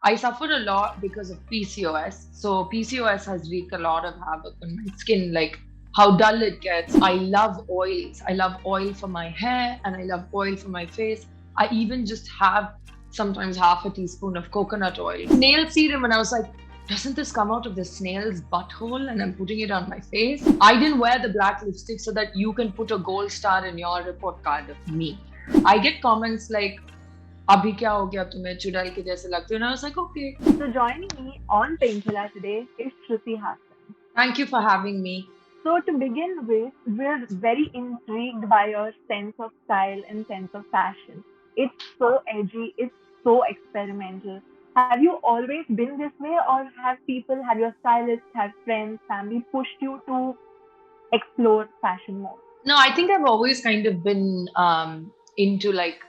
I suffer a lot because of PCOS. So PCOS has wreaked a lot of havoc on my skin, like how dull it gets. I love oils. I love oil for my hair and I love oil for my face. I even just have sometimes half a teaspoon of coconut oil. Snail serum, and I was like, doesn't this come out of the snail's butthole? And I'm putting it on my face. I didn't wear the black lipstick so that you can put a gold star in your report card of me. I get comments like, अभी क्या हो गया तुम्हें चुड़ैल के जैसे लगते हो? And I was like, okay. So joining me on Pinkvilla today is Shruti Haasan. Thank you for having me. So to begin with, we're very intrigued by your sense of style and sense of fashion. It's so edgy, it's so experimental. Have you always been this way, or have your stylists, have friends, family pushed you to explore fashion more? No, I think I've always kind of been into like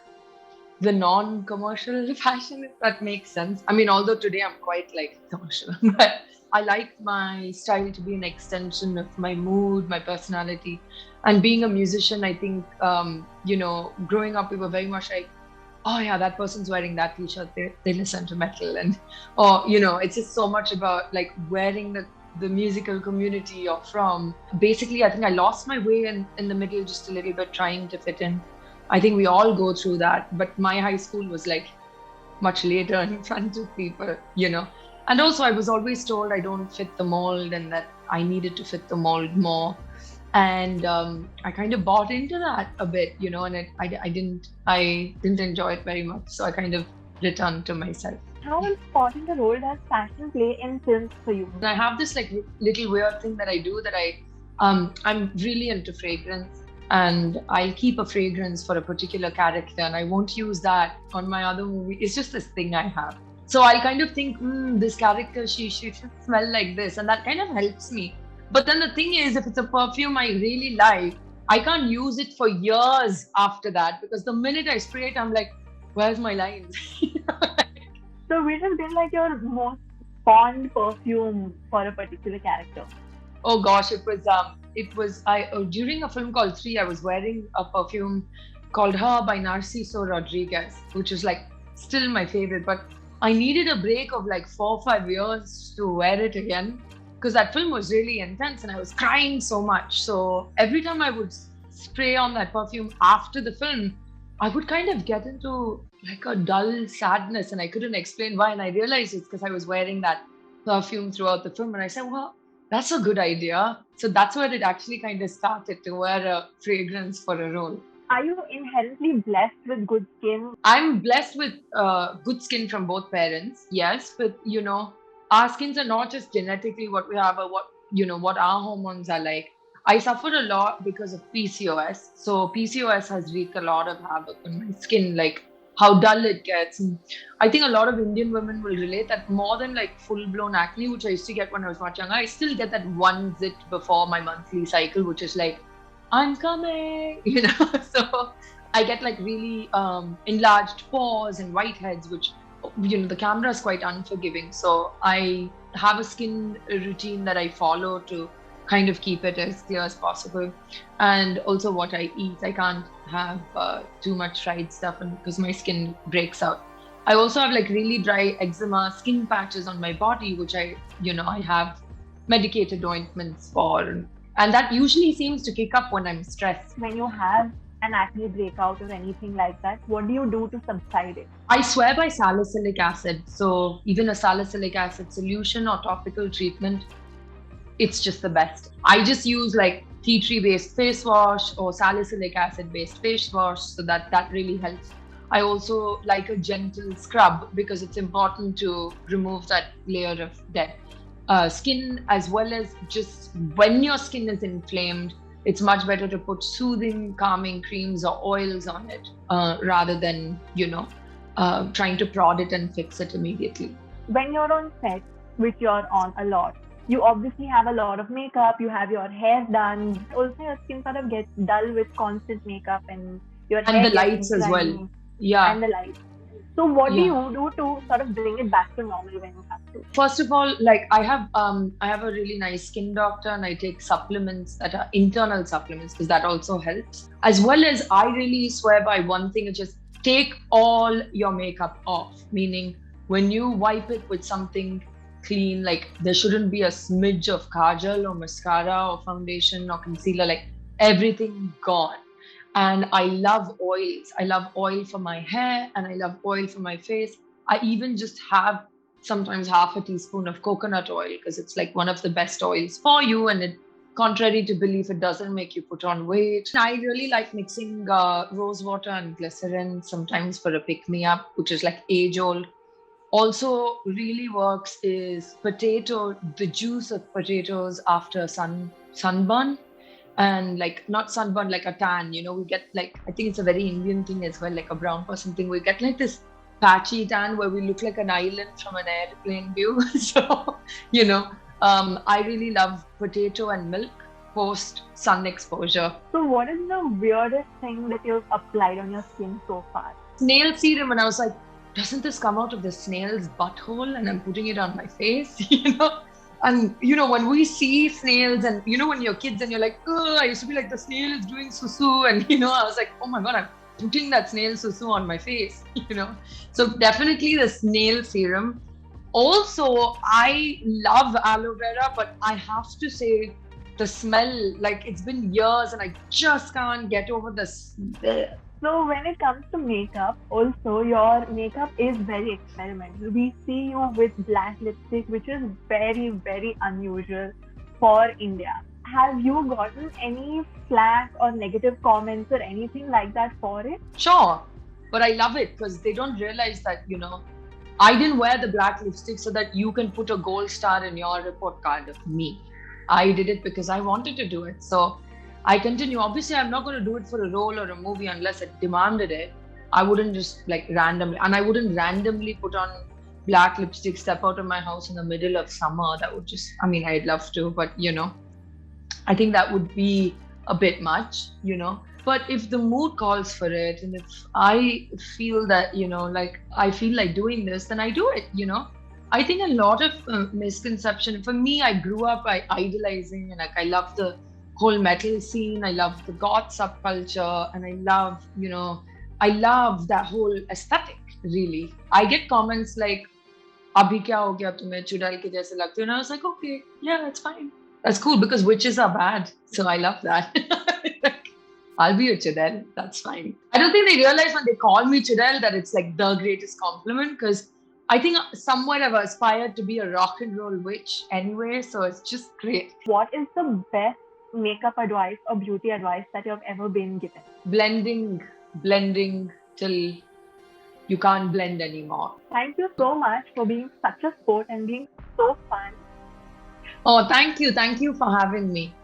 the non-commercial fashion, if that makes sense. I mean, although today I'm quite like commercial, but I like my style to be an extension of my mood, my personality. And being a musician, I think, growing up, we were very much like, oh yeah, that person's wearing that t-shirt, they listen to metal. And, it's just so much about like wearing the musical community you're from. Basically, I think I lost my way in the middle just a little bit, trying to fit in. I think we all go through that, but my high school was like much later in front of people, And also I was always told I don't fit the mold and that I needed to fit the mold more. And I kind of bought into that a bit, and I didn't enjoy it very much. So I kind of returned to myself. How important a role does fashion play in films for you? I have this like little weird thing that I do that I'm really into fragrance. And I'll keep a fragrance for a particular character and I won't use that on my other movie. It's just this thing I have. So I'll kind of think, this character, she should smell like this. And that kind of helps me. But then the thing is, if it's a perfume I really like, I can't use it for years after that. Because the minute I spray it, I'm like, where's my lines? So which has been like your most fond perfume for a particular character? Oh gosh, it was during a film called 3, I was wearing a perfume called Her by Narciso Rodriguez, which is like still my favorite, but I needed a break of like 4 or 5 years to wear it again because that film was really intense and I was crying so much. So every time I would spray on that perfume after the film, I would kind of get into like a dull sadness and I couldn't explain why. And I realized it's because I was wearing that perfume throughout the film. And I said, well, that's a good idea. So that's where it actually kind of started, to wear a fragrance for a role. Are you inherently blessed with good skin? I'm blessed with good skin from both parents. Yes, but our skins are not just genetically what we have, but what our hormones are like. I suffer a lot because of PCOS. So PCOS has wreaked a lot of havoc on my skin, like how dull it gets. And I think a lot of Indian women will relate that more than like full-blown acne, which I used to get when I was much younger. I still get that one zit before my monthly cycle, which is like, I'm coming, So I get like really enlarged pores and whiteheads, which, the camera is quite unforgiving. So I have a skin routine that I follow to kind of keep it as clear as possible. And also what I eat. I can't have too much fried stuff because my skin breaks out. I also have like really dry eczema skin patches on my body, which I have medicated ointments for. And that usually seems to kick up when I'm stressed. When you have an acne breakout or anything like that, what do you do to subside it? I swear by salicylic acid. So even a salicylic acid solution or topical treatment, it's just the best. I just use like tea tree based face wash or salicylic acid based face wash, so that really helps. I also like a gentle scrub because it's important to remove that layer of dead skin, as well as just when your skin is inflamed, it's much better to put soothing, calming creams or oils on it rather than, trying to prod it and fix it immediately. When you're on set, which you're on a lot, you obviously have a lot of makeup, you have your hair done. Also, your skin sort of gets dull with constant makeup and your hair. And the lights as well. Yeah. And the lights. So what do you do to sort of bring it back to normal when you have to? First of all, like I have a really nice skin doctor and I take supplements that are internal supplements because that also helps. As well as I really swear by one thing, which is take all your makeup off, meaning when you wipe it with something clean, like there shouldn't be a smidge of kajal or mascara or foundation or concealer, like everything gone. And I love oils. I love oil for my hair and I love oil for my face. I even just have sometimes half a teaspoon of coconut oil because it's like one of the best oils for you, and it, contrary to belief, it doesn't make you put on weight. I really like mixing rose water and glycerin sometimes for a pick me up, which is like age old. Also really works is the juice of potatoes after sunburn, and like not sunburn, like a tan, we get like, I think it's a very Indian thing as well, like a brown person thing, we get like this patchy tan where we look like an island from an airplane view. So you know I really love potato and milk post sun exposure. So, what is the weirdest thing that you've applied on your skin so far? Snail serum, and I was like, doesn't this come out of the snail's butthole? And I'm putting it on my face, And when we see snails, and when you're kids and you're like, oh, I used to be like, the snail is doing susu, and I was like, oh my god, I'm putting that snail susu on my face, So definitely the snail serum. Also, I love aloe vera, but I have to say the smell, like it's been years and I just can't get over the smell. So, when it comes to makeup, also your makeup is very experimental. We see you with black lipstick, which is very, very unusual for India. Have you gotten any flack or negative comments or anything like that for it? Sure, but I love it because they don't realize that, I didn't wear the black lipstick so that you can put a gold star in your report card of me. I did it because I wanted to do it. So I continue. Obviously, I'm not going to do it for a role or a movie unless it demanded it. I wouldn't just like randomly, and I wouldn't randomly put on black lipstick, step out of my house in the middle of summer. That would just, I'd love to, but I think that would be a bit much. But if the mood calls for it, and if I feel that, like I feel like doing this, then I do it. I think a lot of misconception for me, I grew up idolizing, and like I love the whole metal scene. I love the goth subculture, and I love that whole aesthetic, really. I get comments like, Abhi kya ho gaya tumhe, chudail ke jaise lagte ho? And I was like, okay, yeah, that's fine. That's cool because witches are bad. So I love that. I'll be a Chudel. That's fine. I don't think they realize when they call me Chudel that it's like the greatest compliment, because I think somewhere I've aspired to be a rock and roll witch anyway. So it's just great. What is the best makeup advice or beauty advice that you've ever been given? Blending till you can't blend anymore. Thank you so much for being such a sport and being so fun. Oh, thank you. Thank you for having me.